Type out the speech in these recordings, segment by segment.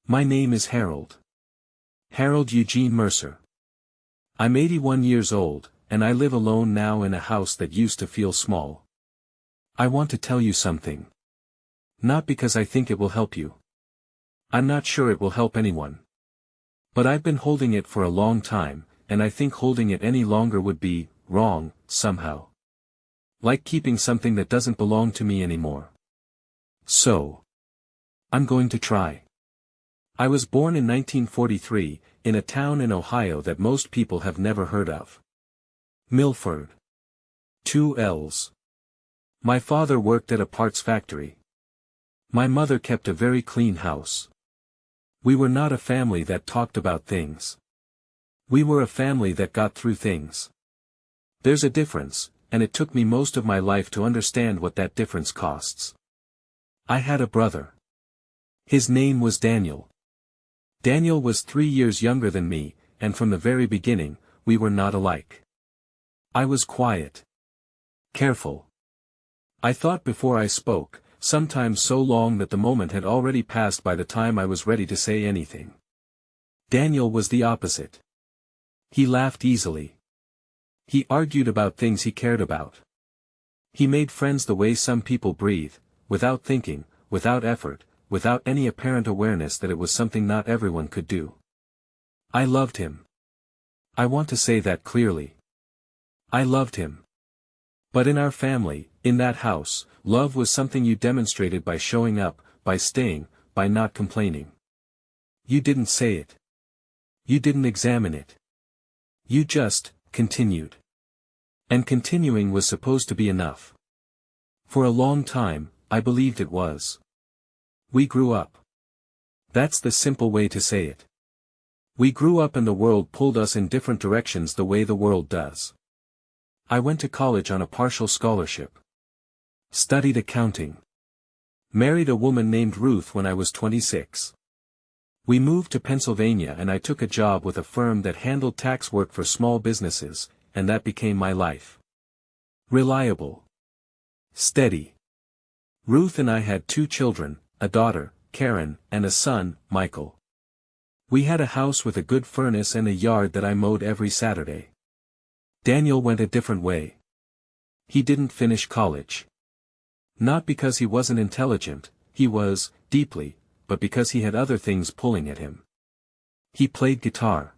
My name is Harold. Harold Eugene Mercer. I'm 81 years old, and I live alone now in a house that used to feel small. I want to tell you something. Not because I think it will help you. I'm not sure it will help anyone. But I've been holding it for a long time, and I think holding it any longer would be wrong, somehow. Like keeping something that doesn't belong to me anymore. So, I'm going to try. I was born in 1943, in a town in Ohio that most people have never heard of. Milford. 2 L's. My father worked at a parts factory. My mother kept a very clean house. We were not a family that talked about things. We were a family that got through things. There's a difference, and it took me most of my life to understand what that difference costs. I had a brother. His name was Daniel. Daniel was 3 years younger than me, and from the very beginning, we were not alike. I was quiet. Careful. I thought before I spoke, sometimes so long that the moment had already passed by the time I was ready to say anything. Daniel was the opposite. He laughed easily. He argued about things he cared about. He made friends the way some people breathe, without thinking, without effort, without any apparent awareness that it was something not everyone could do. I loved him. I want to say that clearly. I loved him. But in our family, in that house, love was something you demonstrated by showing up, by staying, by not complaining. You didn't say it. You didn't examine it. You just continued. And continuing was supposed to be enough. For a long time, I believed it was. We grew up. That's the simple way to say it. We grew up and the world pulled us in different directions the way the world does. I went to college on a partial scholarship. Studied accounting. Married a woman named Ruth when I was 26. We moved to Pennsylvania and I took a job with a firm that handled tax work for small businesses, and that became my life. Reliable. Steady. Ruth and I had 2 children, a daughter, Karen, and a son, Michael. We had a house with a good furnace and a yard that I mowed every Saturday. Daniel went a different way. He didn't finish college. Not because he wasn't intelligent, he was, deeply, but because he had other things pulling at him. He played guitar.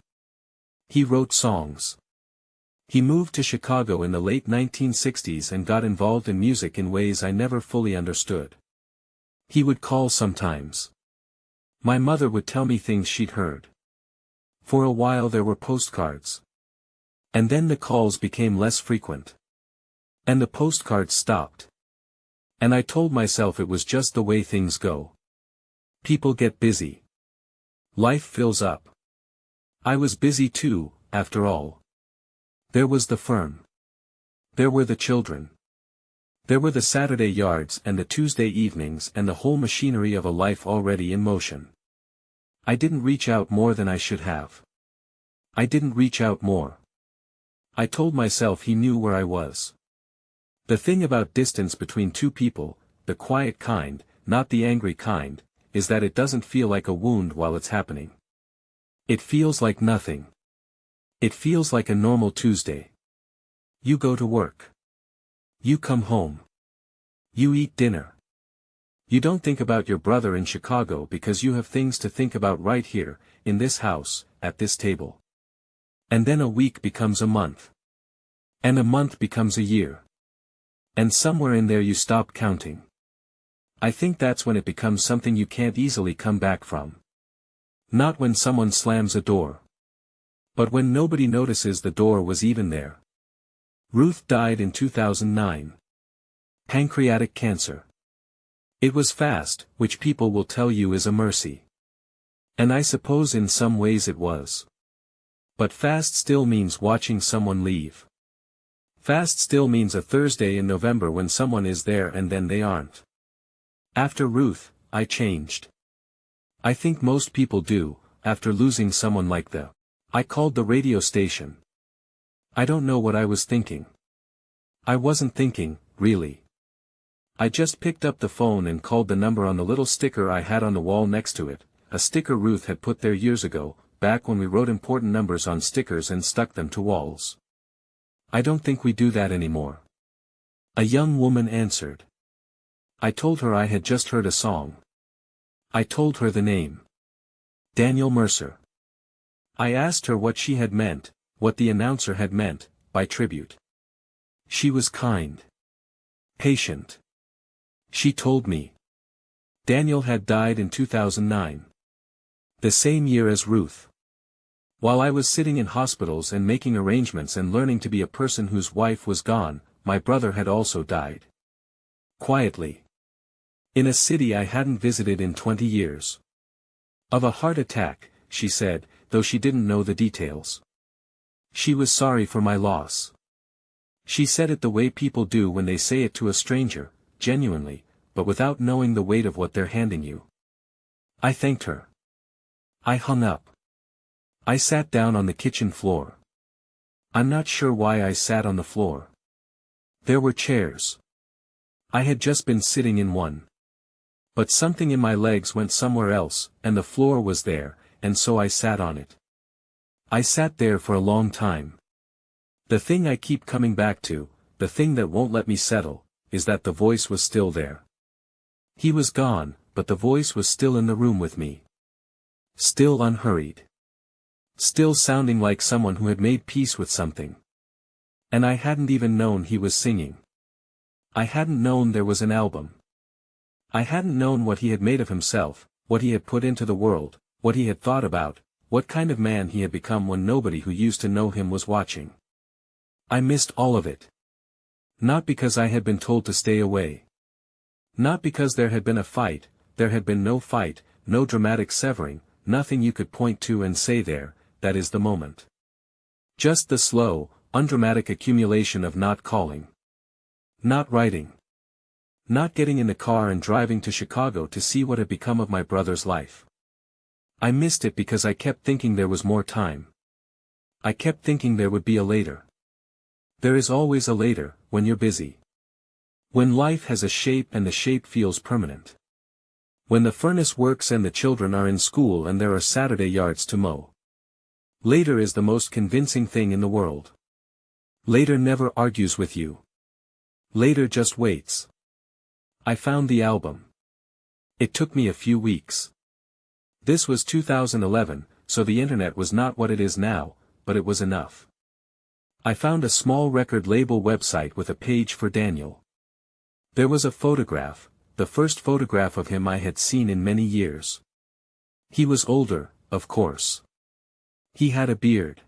He wrote songs. He moved to Chicago in the late 1960s and got involved in music in ways I never fully understood. He would call sometimes. My mother would tell me things she'd heard. For a while there were postcards. And then the calls became less frequent. And the postcards stopped. And I told myself it was just the way things go. People get busy. Life fills up. I was busy too, after all. There was the firm. There were the children. There were the Saturday yards and the Tuesday evenings and the whole machinery of a life already in motion. I didn't reach out more than I should have. I didn't reach out more. I told myself he knew where I was. The thing about distance between 2 people, the quiet kind, not the angry kind, is that it doesn't feel like a wound while it's happening. It feels like nothing. It feels like a normal Tuesday. You go to work. You come home. You eat dinner. You don't think about your brother in Chicago because you have things to think about right here, in this house, at this table. And then a week becomes a month. And a month becomes a year. And somewhere in there you stop counting. I think that's when it becomes something you can't easily come back from. Not when someone slams a door. But when nobody notices the door was even there. Ruth died in 2009. Pancreatic cancer. It was fast, which people will tell you is a mercy. And I suppose in some ways it was. But fast still means watching someone leave. Fast still means a Thursday in November when someone is there and then they aren't. After Ruth, I changed. I think most people do, after losing someone like that. I called the radio station. I don't know what I was thinking. I wasn't thinking, really. I just picked up the phone and called the number on the little sticker I had on the wall next to it, a sticker Ruth had put there years ago, back when we wrote important numbers on stickers and stuck them to walls. I don't think we do that anymore. A young woman answered. I told her I had just heard a song. I told her the name. Daniel Mercer. I asked her what she had meant, what the announcer had meant, by tribute. She was kind. Patient. She told me. Daniel had died in 2009. The same year as Ruth. While I was sitting in hospitals and making arrangements and learning to be a person whose wife was gone, my brother had also died. Quietly. In a city I hadn't visited in 20 years. Of a heart attack, she said, though she didn't know the details. She was sorry for my loss. She said it the way people do when they say it to a stranger, genuinely, but without knowing the weight of what they're handing you. I thanked her. I hung up. I sat down on the kitchen floor. I'm not sure why I sat on the floor. There were chairs. I had just been sitting in one. But something in my legs went somewhere else, and the floor was there, and so I sat on it. I sat there for a long time. The thing I keep coming back to, the thing that won't let me settle, is that the voice was still there. He was gone, but the voice was still in the room with me. Still unhurried. Still sounding like someone who had made peace with something. And I hadn't even known he was singing. I hadn't known there was an album. I hadn't known what he had made of himself, what he had put into the world, what he had thought about, what kind of man he had become when nobody who used to know him was watching. I missed all of it. Not because I had been told to stay away. Not because there had been a fight, there had been no fight, no dramatic severing, nothing you could point to and say there, that is the moment. Just the slow, undramatic accumulation of not calling. Not writing. Not getting in the car and driving to Chicago to see what had become of my brother's life. I missed it because I kept thinking there was more time. I kept thinking there would be a later. There is always a later, when you're busy. When life has a shape and the shape feels permanent. When the furnace works and the children are in school and there are Saturday yards to mow. Later is the most convincing thing in the world. Later never argues with you. Later just waits. I found the album. It took me a few weeks. This was 2011, so the internet was not what it is now, but it was enough. I found a small record label website with a page for Daniel. There was a photograph, the first photograph of him I had seen in many years. He was older, of course. He had a beard.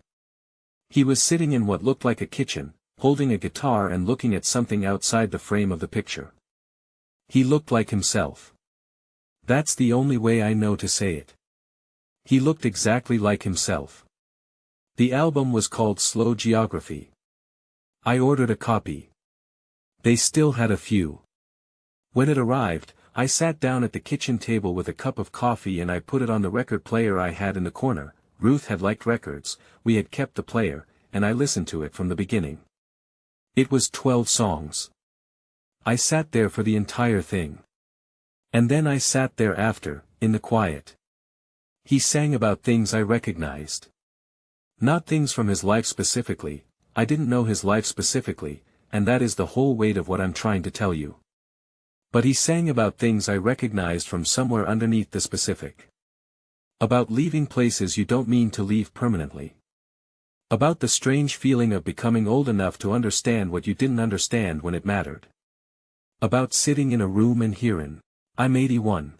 He was sitting in what looked like a kitchen, holding a guitar and looking at something outside the frame of the picture. He looked like himself. That's the only way I know to say it. He looked exactly like himself. The album was called Slow Geography. I ordered a copy. They still had a few. When it arrived, I sat down at the kitchen table with a cup of coffee and I put it on the record player I had in the corner. Ruth had liked records, we had kept the player, and I listened to it from the beginning. It was 12 songs. I sat there for the entire thing. And then I sat there after, in the quiet. He sang about things I recognized. Not things from his life specifically, I didn't know his life specifically, and that is the whole weight of what I'm trying to tell you. But he sang about things I recognized from somewhere underneath the specific. About leaving places you don't mean to leave permanently. About the strange feeling of becoming old enough to understand what you didn't understand when it mattered. About sitting in a room and hearing, I'm 81.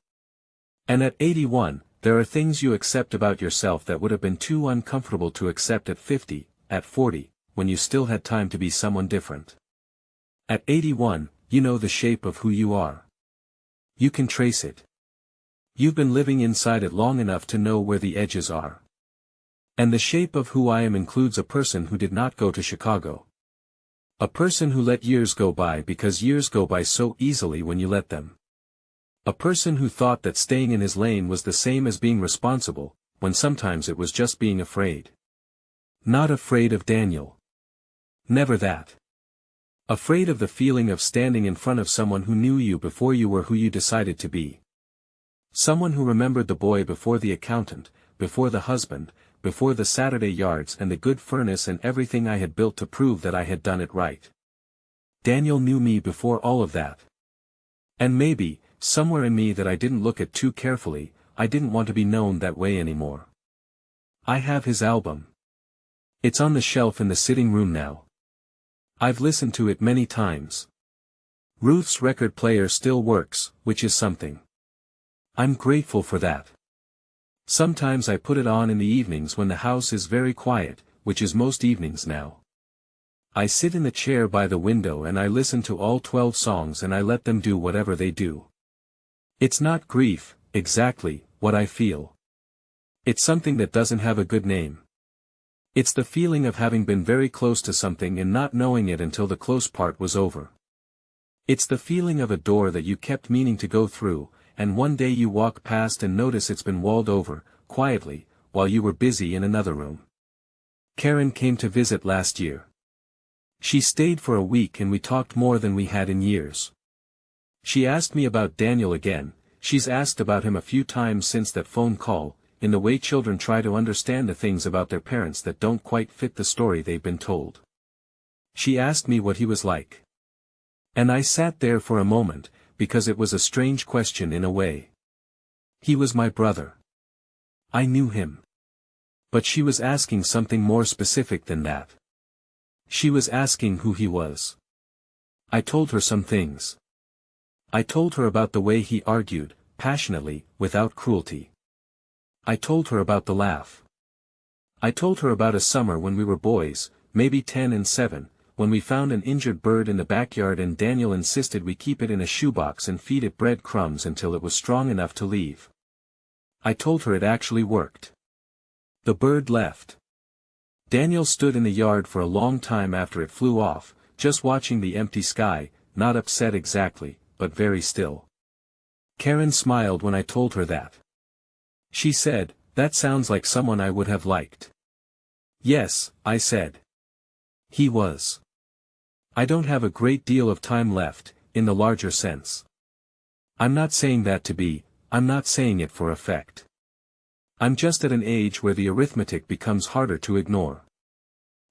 And at 81, there are things you accept about yourself that would have been too uncomfortable to accept at 50, at 40, when you still had time to be someone different. At 81, you know the shape of who you are. You can trace it. You've been living inside it long enough to know where the edges are. And the shape of who I am includes a person who did not go to Chicago. A person who let years go by because years go by so easily when you let them. A person who thought that staying in his lane was the same as being responsible, when sometimes it was just being afraid. Not afraid of Daniel. Never that. Afraid of the feeling of standing in front of someone who knew you before you were who you decided to be. Someone who remembered the boy before the accountant, before the husband, before the Saturday yards and the good furnace and everything I had built to prove that I had done it right. Daniel knew me before all of that. And maybe, somewhere in me that I didn't look at too carefully, I didn't want to be known that way anymore. I have his album. It's on the shelf in the sitting room now. I've listened to it many times. Ruth's record player still works, which is something. I'm grateful for that. Sometimes I put it on in the evenings when the house is very quiet, which is most evenings now. I sit in the chair by the window and I listen to all 12 songs and I let them do whatever they do. It's not grief, exactly, what I feel. It's something that doesn't have a good name. It's the feeling of having been very close to something and not knowing it until the close part was over. It's the feeling of a door that you kept meaning to go through, and one day you walk past and notice it's been walled over, quietly, while you were busy in another room. Karen came to visit last year. She stayed for a week and we talked more than we had in years. She asked me about Daniel again. She's asked about him a few times since that phone call, in the way children try to understand the things about their parents that don't quite fit the story they've been told. She asked me what he was like. And I sat there for a moment, because it was a strange question in a way. He was my brother. I knew him. But she was asking something more specific than that. She was asking who he was. I told her some things. I told her about the way he argued, passionately, without cruelty. I told her about the laugh. I told her about a summer when we were boys, maybe 10 and 7, when we found an injured bird in the backyard and Daniel insisted we keep it in a shoebox and feed it bread crumbs until it was strong enough to leave. I told her it actually worked. The bird left. Daniel stood in the yard for a long time after it flew off, just watching the empty sky, not upset exactly, but very still. Karen smiled when I told her that. She said, "That sounds like someone I would have liked." Yes, I said. He was. I don't have a great deal of time left, in the larger sense. I'm not saying that to be, I'm not saying it for effect. I'm just at an age where the arithmetic becomes harder to ignore.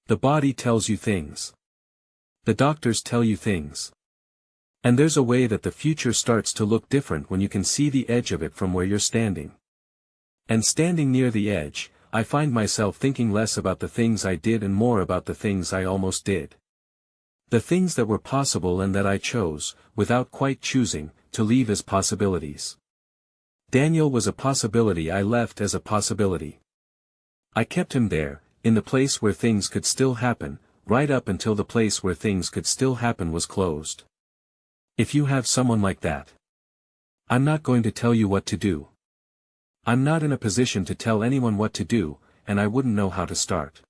The body tells you things. The doctors tell you things. And there's a way that the future starts to look different when you can see the edge of it from where you're standing. And standing near the edge, I find myself thinking less about the things I did and more about the things I almost did. The things that were possible and that I chose, without quite choosing, to leave as possibilities. Daniel was a possibility I left as a possibility. I kept him there, in the place where things could still happen, right up until the place where things could still happen was closed. If you have someone like that, I'm not going to tell you what to do. I'm not in a position to tell anyone what to do, and I wouldn't know how to start.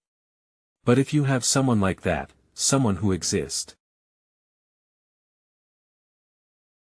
But if you have someone like that, someone who exists,